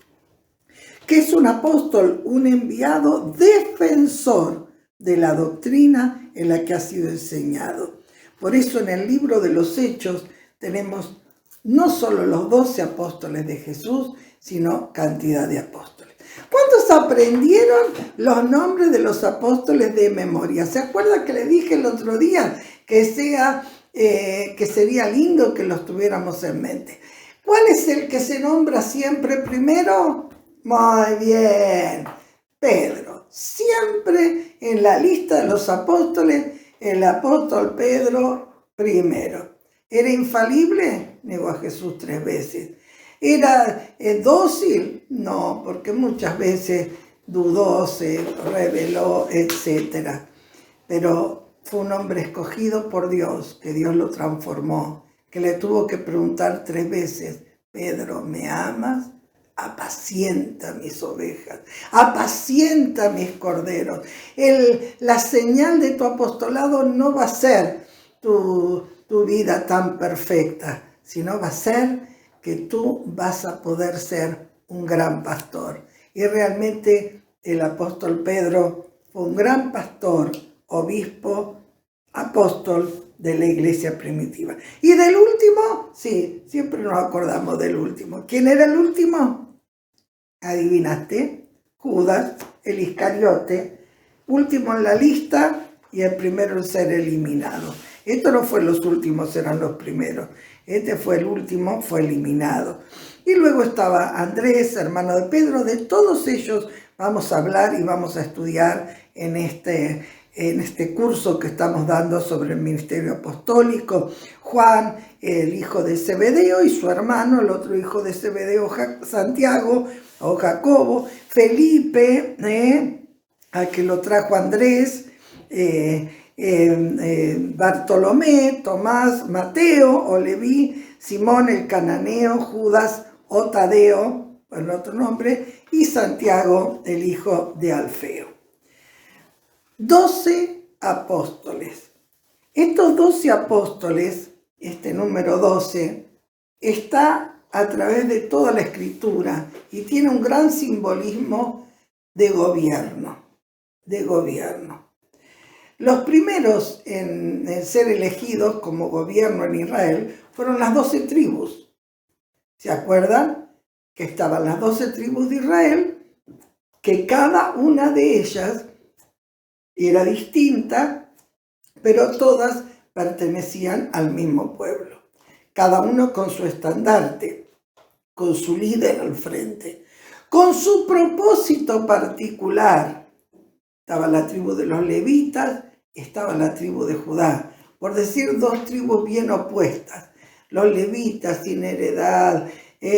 ¿Qué es un apóstol? Un enviado defensor de la doctrina en la que ha sido enseñado. Por eso en el libro de los Hechos tenemos no solo los 12 apóstoles de Jesús, sino cantidad de apóstoles. ¿Cuántos aprendieron los nombres de los apóstoles de memoria? ¿Se acuerda que le dije el otro día que sería lindo que los tuviéramos en mente? ¿Cuál es el que se nombra siempre primero? Muy bien, Pedro. Siempre en la lista de los apóstoles, el apóstol Pedro primero. ¿Era infalible? Negó a Jesús 3 veces. ¿Era dócil? No, porque muchas veces dudó, se rebeló, etc. Pero fue un hombre escogido por Dios, que Dios lo transformó, que le tuvo que preguntar 3 veces, Pedro, ¿me amas? Apacienta mis ovejas, apacienta mis corderos. La señal de tu apostolado no va a ser tu vida tan perfecta, sino va a ser que tú vas a poder ser un gran pastor. Y realmente el apóstol Pedro fue un gran pastor, obispo, apóstol de la iglesia primitiva. Y del último, sí, siempre nos acordamos del último. ¿Quién era el último? ¿Adivinaste? Judas, el Iscariote, último en la lista y el primero en ser eliminado. Esto no fue los últimos, eran los primeros. Este fue el último, fue eliminado. Y luego estaba Andrés, hermano de Pedro. De todos ellos vamos a hablar y vamos a estudiar en este curso que estamos dando sobre el ministerio apostólico. Juan, el hijo de Zebedeo, y su hermano, el otro hijo de Zebedeo, Santiago o Jacobo. Felipe, al que lo trajo Andrés. Bartolomé, Tomás, Mateo o Leví, Simón el cananeo, Judas o Tadeo, el otro nombre, y Santiago, el hijo de Alfeo. 12 apóstoles. Estos 12 apóstoles, este número 12, está a través de toda la Escritura y tiene un gran simbolismo de gobierno. Los primeros en ser elegidos como gobierno en Israel fueron las 12 tribus. ¿Se acuerdan? Que estaban las 12 tribus de Israel, que cada una de ellas era distinta, pero todas pertenecían al mismo pueblo. Cada uno con su estandarte, con su líder al frente, con su propósito particular. Estaba la tribu de los levitas, estaba la tribu de Judá. Por decir 2 tribus bien opuestas. Los levitas sin heredad,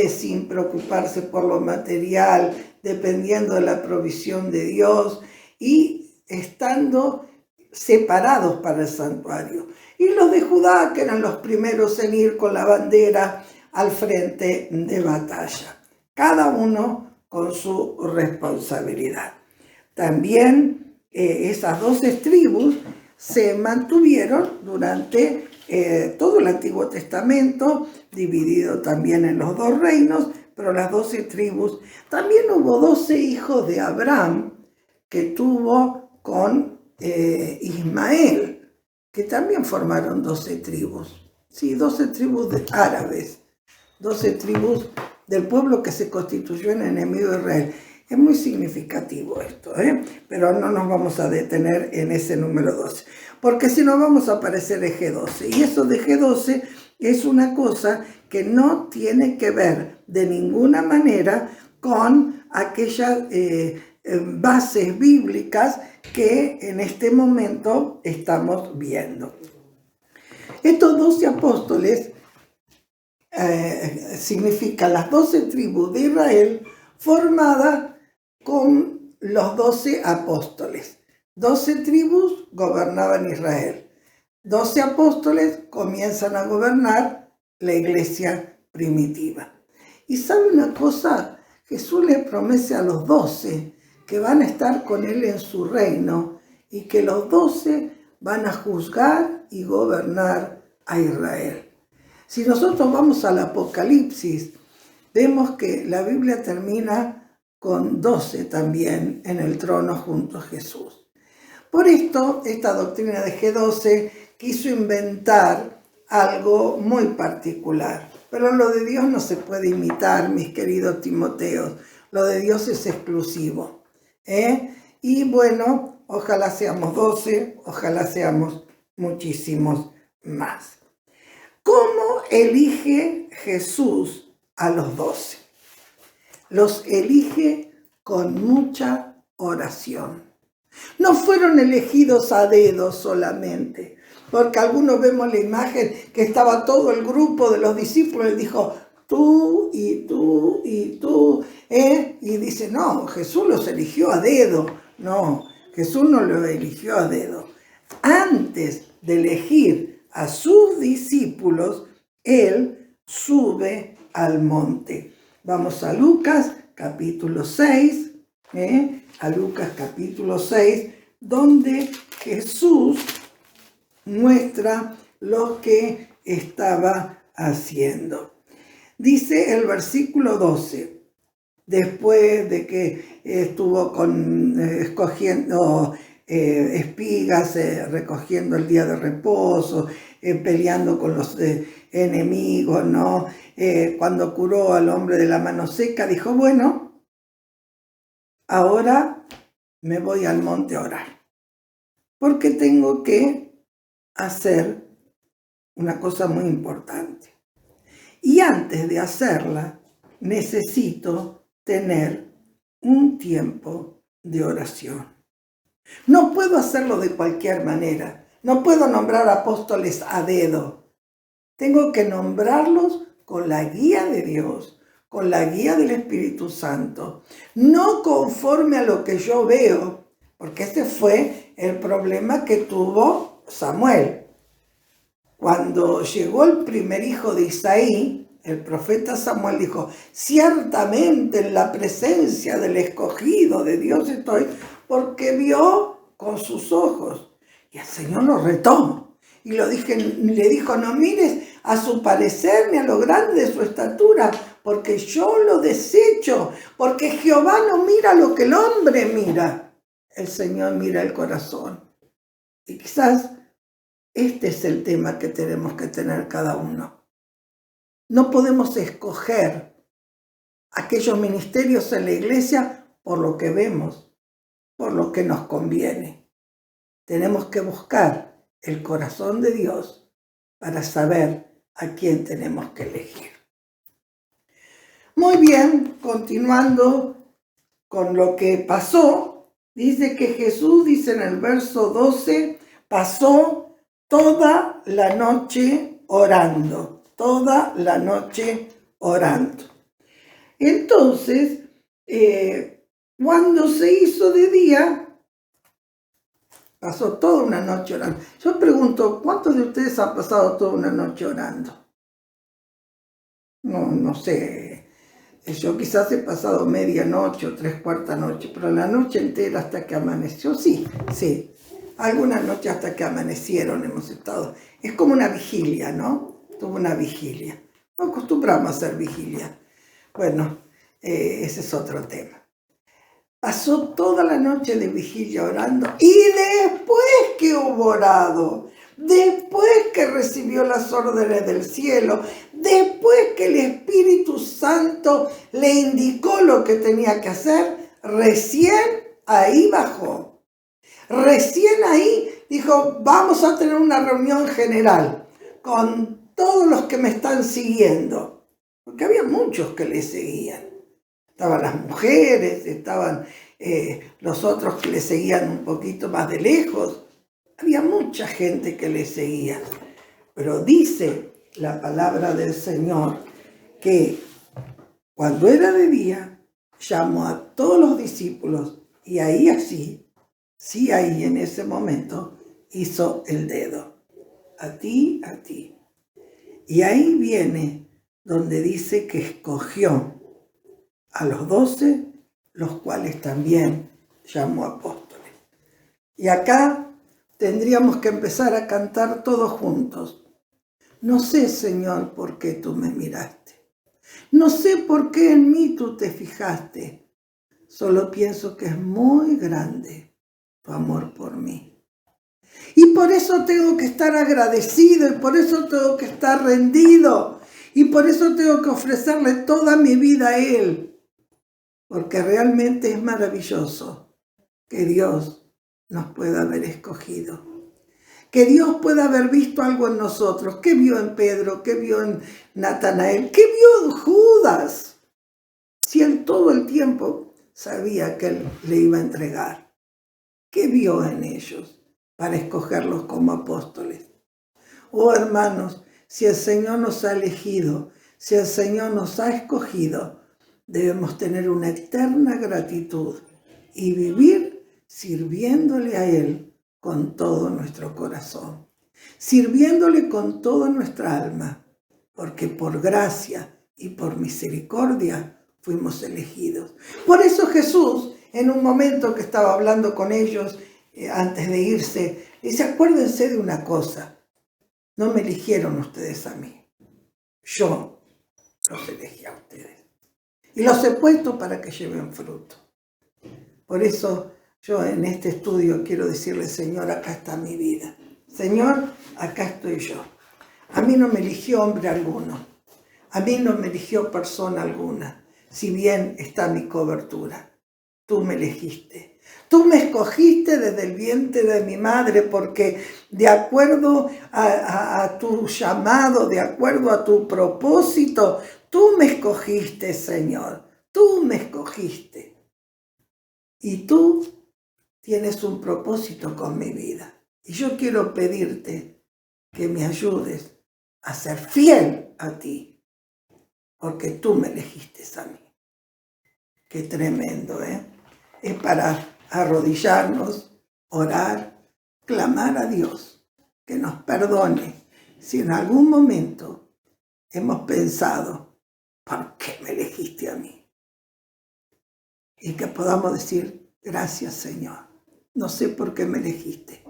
sin preocuparse por lo material, dependiendo de la provisión de Dios y estando separados para el santuario. Y los de Judá, que eran los primeros en ir con la bandera al frente de batalla. Cada uno con su responsabilidad. También esas 12 tribus se mantuvieron durante todo el Antiguo Testamento, dividido también en los 2 reinos, pero las 12 tribus. También hubo 12 hijos de Abraham que tuvo Ismael, que también formaron 12 tribus. Sí, 12 tribus árabes, 12 tribus del pueblo que se constituyó en enemigo de Israel. Es muy significativo esto, pero no nos vamos a detener en ese número 12, porque si no vamos a aparecer en G12. Y eso de G12 es una cosa que no tiene que ver de ninguna manera con aquellas bases bíblicas que en este momento estamos viendo. Estos 12 apóstoles significan las 12 tribus de Israel formadas con los 12 apóstoles. 12 tribus gobernaban Israel. 12 apóstoles comienzan a gobernar la iglesia primitiva. Y ¿sabe una cosa? Jesús les promete a los 12 que van a estar con él en su reino y que los 12 van a juzgar y gobernar a Israel. Si nosotros vamos al Apocalipsis, vemos que la Biblia termina con 12 también en el trono junto a Jesús. Por esto, esta doctrina de G12 quiso inventar algo muy particular. Pero lo de Dios no se puede imitar, mis queridos Timoteos. Lo de Dios es exclusivo. Y bueno, ojalá seamos 12, ojalá seamos muchísimos más. ¿Cómo elige Jesús a los 12? Los elige con mucha oración. No fueron elegidos a dedo solamente, porque algunos vemos la imagen que estaba todo el grupo de los discípulos y dijo, tú y tú y tú, y dice, no, Jesús los eligió a dedo. No, Jesús no los eligió a dedo. Antes de elegir a sus discípulos, él sube al monte. Vamos a Lucas capítulo 6, a Lucas capítulo 6, donde Jesús muestra lo que estaba haciendo. Dice el versículo 12, después de que estuvo escogiendo espigas, recogiendo el día de reposo, peleando con los enemigos, ¿no? Cuando curó al hombre de la mano seca, dijo, bueno, ahora me voy al monte a orar, porque tengo que hacer una cosa muy importante. Y antes de hacerla, necesito tener un tiempo de oración. No puedo hacerlo de cualquier manera. No puedo nombrar apóstoles a dedo. Tengo que nombrarlos con la guía de Dios, con la guía del Espíritu Santo. No conforme a lo que yo veo, porque ese fue el problema que tuvo Samuel. Cuando llegó el primer hijo de Isaí, el profeta Samuel dijo, ciertamente en la presencia del escogido de Dios estoy, porque vio con sus ojos. Y el Señor lo retó y le dijo, no mires a su parecer ni a lo grande de su estatura, porque yo lo desecho, porque Jehová no mira lo que el hombre mira. El Señor mira el corazón. Y quizás este es el tema que tenemos que tener cada uno. No podemos escoger aquellos ministerios en la iglesia por lo que vemos, por lo que nos conviene. Tenemos que buscar el corazón de Dios para saber a quién tenemos que elegir. Muy bien, continuando con lo que pasó, dice que Jesús, dice en el verso 12, pasó toda la noche orando, toda la noche orando. Entonces, cuando se hizo de día, pasó toda una noche orando. Yo pregunto, ¿cuántos de ustedes han pasado toda una noche orando? No sé. Yo quizás he pasado medianoche o 3/4 noche, pero la noche entera hasta que amaneció, sí. Algunas noches hasta que amanecieron hemos estado. Es como una vigilia, ¿no? Tuvo una vigilia. No acostumbramos a hacer vigilia. Bueno, ese es otro tema. Pasó toda la noche de vigilia orando y después que hubo orado, después que recibió las órdenes del cielo, después que el Espíritu Santo le indicó lo que tenía que hacer, recién ahí bajó. Recién ahí dijo, vamos a tener una reunión general con todos los que me están siguiendo, porque había muchos que le seguían. Estaban las mujeres, estaban los otros que le seguían un poquito más de lejos. Había mucha gente que le seguía. Pero dice la palabra del Señor que cuando era de día, llamó a todos los discípulos y ahí así, sí ahí en ese momento, hizo el dedo. A ti, a ti. Y ahí viene donde dice que escogió a los 12, los cuales también llamó apóstoles. Y acá tendríamos que empezar a cantar todos juntos. No sé, Señor, por qué tú me miraste. No sé por qué en mí tú te fijaste. Solo pienso que es muy grande tu amor por mí. Y por eso tengo que estar agradecido, y por eso tengo que estar rendido, y por eso tengo que ofrecerle toda mi vida a Él. Porque realmente es maravilloso que Dios nos pueda haber escogido. Que Dios pueda haber visto algo en nosotros. ¿Qué vio en Pedro? ¿Qué vio en Natanael? ¿Qué vio en Judas? Si él todo el tiempo sabía que él le iba a entregar. ¿Qué vio en ellos para escogerlos como apóstoles? Oh, hermanos, si el Señor nos ha elegido, si el Señor nos ha escogido, debemos tener una eterna gratitud y vivir sirviéndole a Él con todo nuestro corazón, sirviéndole con toda nuestra alma, porque por gracia y por misericordia fuimos elegidos. Por eso Jesús, en un momento que estaba hablando con ellos, antes de irse, dice, acuérdense de una cosa, no me eligieron ustedes a mí, yo los elegí a ustedes. Y los he puesto para que lleven fruto. Por eso yo en este estudio quiero decirle, Señor, acá está mi vida. Señor, acá estoy yo. A mí no me eligió hombre alguno. A mí no me eligió persona alguna. Si bien está mi cobertura. Tú me elegiste. Tú me escogiste desde el vientre de mi madre porque de acuerdo a tu llamado, de acuerdo a tu propósito, tú me escogiste, Señor. Tú me escogiste. Y tú tienes un propósito con mi vida. Y yo quiero pedirte que me ayudes a ser fiel a ti. Porque tú me elegiste a mí. Qué tremendo, ¿eh? Es para arrodillarnos, orar, clamar a Dios que nos perdone si en algún momento hemos pensado, ¿por qué me elegiste a mí? Y que podamos decir, gracias Señor, no sé por qué me elegiste,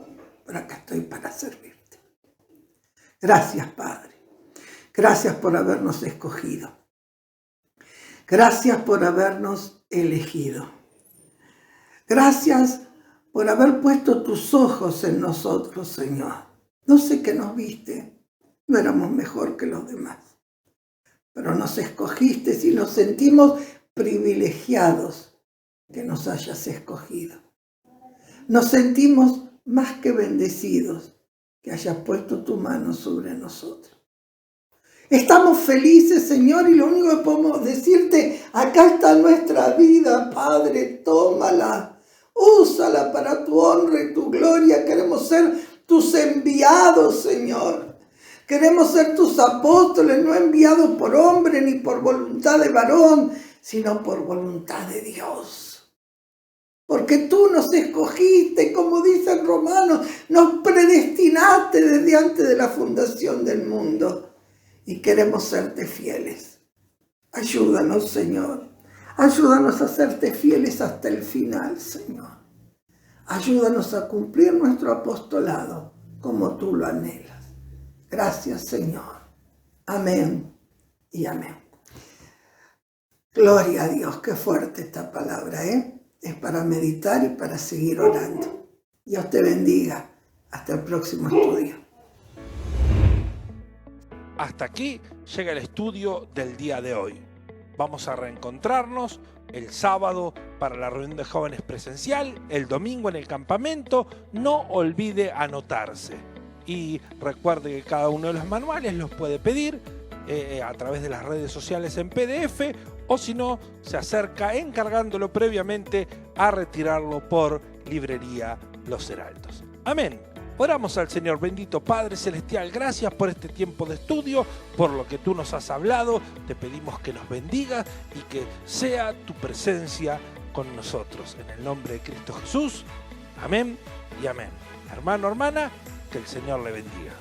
pero acá estoy para servirte. Gracias Padre, gracias por habernos escogido, gracias por habernos elegido. Gracias por haber puesto tus ojos en nosotros, Señor. No sé qué nos viste, no éramos mejor que los demás, pero nos escogiste y nos sentimos privilegiados que nos hayas escogido. Nos sentimos más que bendecidos que hayas puesto tu mano sobre nosotros. Estamos felices, Señor, y lo único que podemos decirte, acá está nuestra vida, Padre, tómala. Úsala para tu honra y tu gloria. Queremos ser tus enviados, Señor. Queremos ser tus apóstoles, no enviados por hombre ni por voluntad de varón, sino por voluntad de Dios. Porque tú nos escogiste, como dice en Romanos, nos predestinaste desde antes de la fundación del mundo. Y queremos serte fieles. Ayúdanos, Señor. Ayúdanos a serte fieles hasta el final, Señor. Ayúdanos a cumplir nuestro apostolado como tú lo anhelas. Gracias, Señor. Amén y amén. Gloria a Dios, qué fuerte esta palabra, ¿eh? es para meditar y para seguir orando. Dios te bendiga. Hasta el próximo estudio. Hasta aquí llega el estudio del día de hoy. Vamos a reencontrarnos el sábado para la reunión de jóvenes presencial, el domingo en el campamento. No olvide anotarse. Y recuerde que cada uno de los manuales los puede pedir a través de las redes sociales en PDF, o si no, se acerca encargándolo previamente a retirarlo por librería Los Heraldos. Amén. Oramos al Señor. Bendito Padre Celestial, gracias por este tiempo de estudio, por lo que tú nos has hablado. Te pedimos que nos bendigas y que sea tu presencia con nosotros. En el nombre de Cristo Jesús. Amén y amén. Hermano, hermana, que el Señor le bendiga.